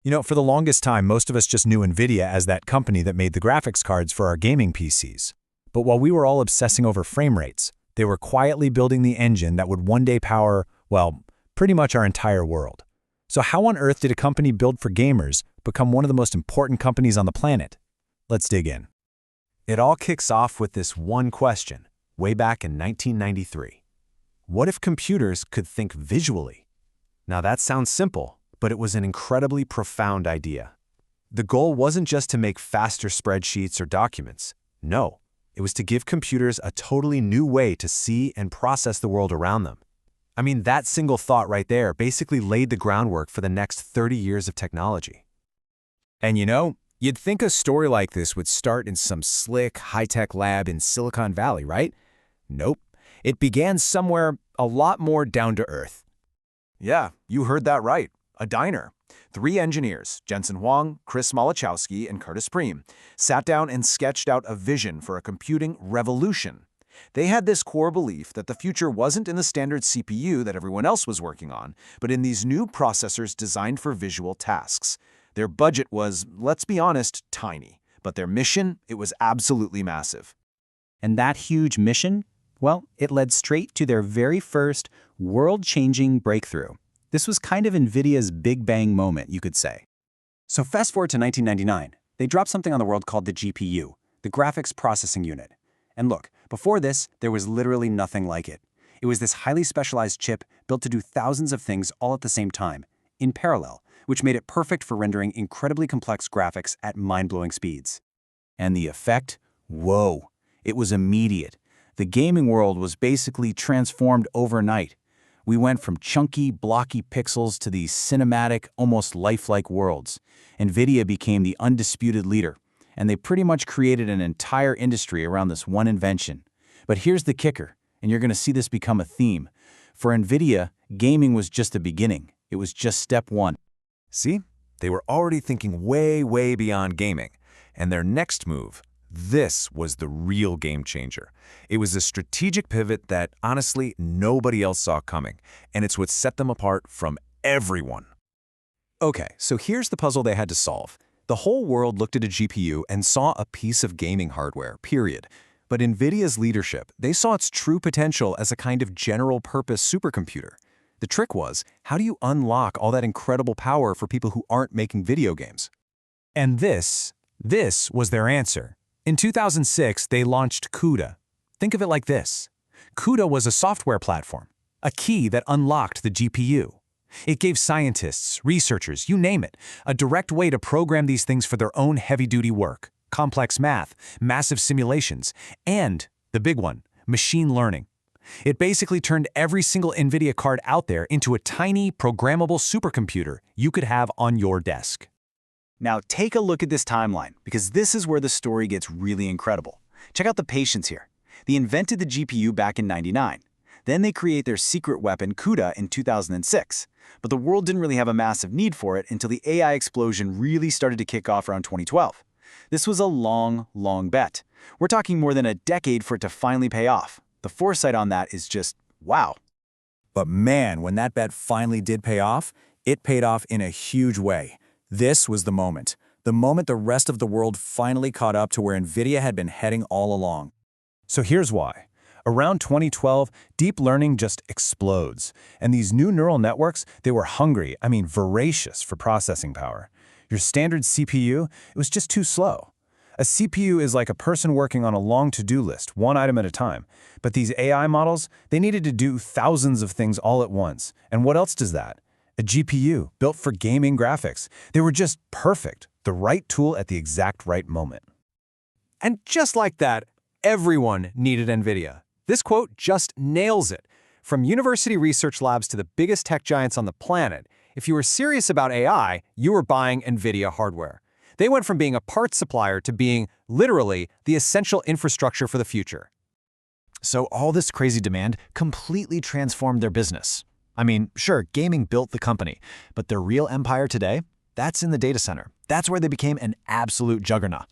For the longest time, most of us just knew NVIDIA as that company that made the graphics cards for our gaming PCs. But while we were all obsessing over frame rates, they were quietly building the engine that would one day power, well, pretty much our entire world. So how on earth did a company built for gamers become one of the most important companies on the planet? Let's dig in. It all kicks off with this one question, way back in 1993. What if computers could think visually? Now that sounds simple, but it was an incredibly profound idea. The goal wasn't just to make faster spreadsheets or documents. No, it was to give computers a totally new way to see and process the world around them. I mean, that single thought right there basically laid the groundwork for the next 30 years of technology. And you'd think a story like this would start in some slick, high-tech lab in Silicon Valley, right? Nope. It began somewhere a lot more down to earth. Yeah, you heard that right. A diner. 3 engineers, Jensen Huang, Chris Malachowski, and Curtis Preem, sat down and sketched out a vision for a computing revolution. They had this core belief that the future wasn't in the standard CPU that everyone else was working on, but in these new processors designed for visual tasks. Their budget was, let's be honest, tiny, but their mission, it was absolutely massive. And that huge mission? Well, it led straight to their very first world-changing breakthrough. This was kind of NVIDIA's Big Bang moment, you could say. So fast forward to 1999. They dropped something on the world called the GPU, the Graphics Processing Unit. And look, before this, there was literally nothing like it. It was this highly specialized chip built to do thousands of things all at the same time, in parallel, which made it perfect for rendering incredibly complex graphics at mind-blowing speeds. And the effect? Whoa! It was immediate. The gaming world was basically transformed overnight. We went from chunky, blocky pixels to these cinematic, almost lifelike worlds. NVIDIA became the undisputed leader, and they pretty much created an entire industry around this one invention. But here's the kicker, and you're going to see this become a theme. For NVIDIA, gaming was just the beginning. It was just step one. See? They were already thinking way, way beyond gaming. And their next move, this was the real game changer. It was a strategic pivot that, honestly, nobody else saw coming. And it's what set them apart from everyone. Okay, so here's the puzzle they had to solve. The whole world looked at a GPU and saw a piece of gaming hardware, period. But NVIDIA's leadership, they saw its true potential as a kind of general-purpose supercomputer. The trick was, how do you unlock all that incredible power for people who aren't making video games? And this was their answer. In 2006, they launched CUDA. Think of it like this. CUDA was a software platform, a key that unlocked the GPU. It gave scientists, researchers, you name it, a direct way to program these things for their own heavy-duty work, complex math, massive simulations, and, the big one, machine learning. It basically turned every single NVIDIA card out there into a tiny, programmable supercomputer you could have on your desk. Now take a look at this timeline, because this is where the story gets really incredible. Check out the patience here. They invented the GPU back in '99. Then they create their secret weapon, CUDA, in 2006. But the world didn't really have a massive need for it until the AI explosion really started to kick off around 2012. This was a long, long bet. We're talking more than a decade for it to finally pay off. The foresight on that is just wow. But man, when that bet finally did pay off, it paid off in a huge way. This was the moment the rest of the world finally caught up to where NVIDIA had been heading all along. So here's why. Around 2012, deep learning just explodes. And these new neural networks, they were hungry, voracious for processing power. Your standard CPU, it was just too slow. A CPU is like a person working on a long to-do list, one item at a time. But these AI models, they needed to do thousands of things all at once. And what else does that? A GPU, built for gaming graphics. They were just perfect, the right tool at the exact right moment. And just like that, everyone needed NVIDIA. This quote just nails it. From university research labs to the biggest tech giants on the planet, if you were serious about AI, you were buying NVIDIA hardware. They went from being a parts supplier to being, literally, the essential infrastructure for the future. So all this crazy demand completely transformed their business. Sure, gaming built the company, but their real empire today, that's in the data center. That's where they became an absolute juggernaut.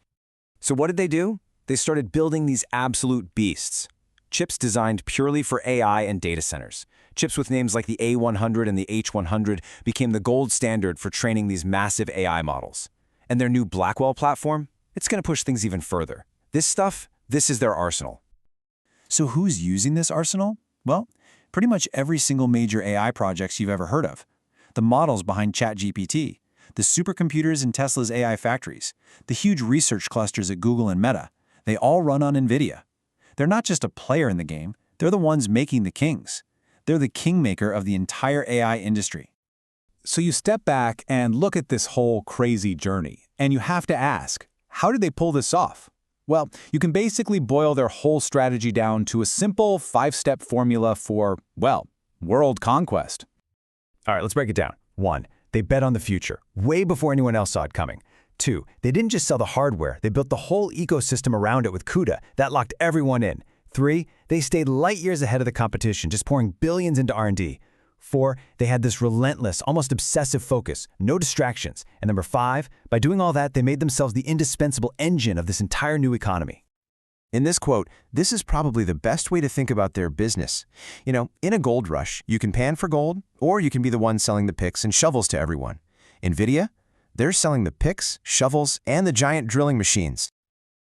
So what did they do? They started building these absolute beasts. Chips designed purely for AI and data centers. Chips with names like the A100 and the H100 became the gold standard for training these massive AI models. And their new Blackwell platform, it's going to push things even further. This is their arsenal. So who's using this arsenal? Well, pretty much every single major AI projects you've ever heard of. The models behind ChatGPT, the supercomputers in Tesla's AI factories, the huge research clusters at Google and Meta, they all run on NVIDIA. They're not just a player in the game, they're the ones making the kings. They're the kingmaker of the entire AI industry. So you step back and look at this whole crazy journey, and you have to ask, how did they pull this off? Well, you can basically boil their whole strategy down to a simple 5-step formula for, well, world conquest. All right, let's break it down. 1, they bet on the future, way before anyone else saw it coming. 2, they didn't just sell the hardware, they built the whole ecosystem around it with CUDA. That locked everyone in. 3, they stayed light years ahead of the competition, just pouring billions into R&D. 4, they had this relentless, almost obsessive focus, no distractions. And number 5, by doing all that, they made themselves the indispensable engine of this entire new economy. In this quote, this is probably the best way to think about their business. You know, in a gold rush, you can pan for gold, or you can be the one selling the picks and shovels to everyone. NVIDIA, they're selling the picks, shovels, and the giant drilling machines.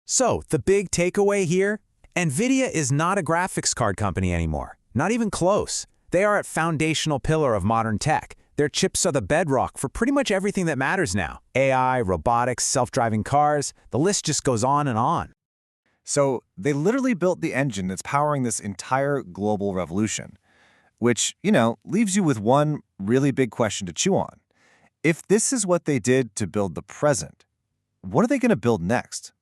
So, the big takeaway here? NVIDIA is not a graphics card company anymore. Not even close. They are a foundational pillar of modern tech. Their chips are the bedrock for pretty much everything that matters now. AI, robotics, self-driving cars, the list just goes on and on. So they literally built the engine that's powering this entire global revolution, which, leaves you with one really big question to chew on. If this is what they did to build the present, what are they going to build next?